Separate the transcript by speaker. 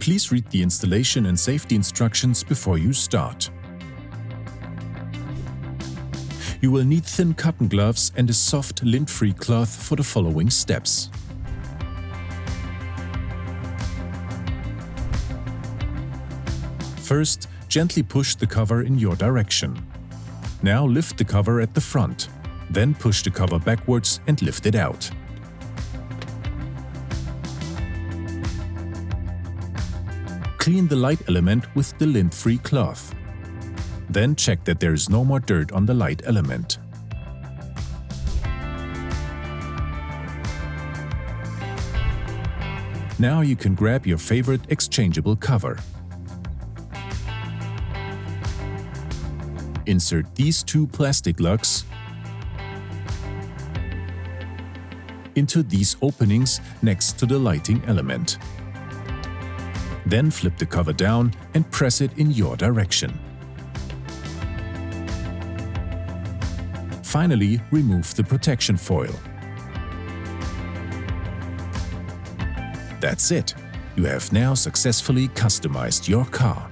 Speaker 1: Please read the installation and safety instructions before you start. You will need thin cotton gloves and a soft, lint-free cloth for the following steps. First, gently push the cover in your direction. Now lift the cover at the front. Then push the cover backwards and lift it out. Clean the light element with the lint-free cloth. Then check that there is no more dirt on the light element. Now you can grab your favorite exchangeable cover. Insert these two plastic lugs into these openings next to the lighting element. Then flip the cover down and press it in your direction. Finally, remove the protection foil. That's it! You have now successfully customized your car.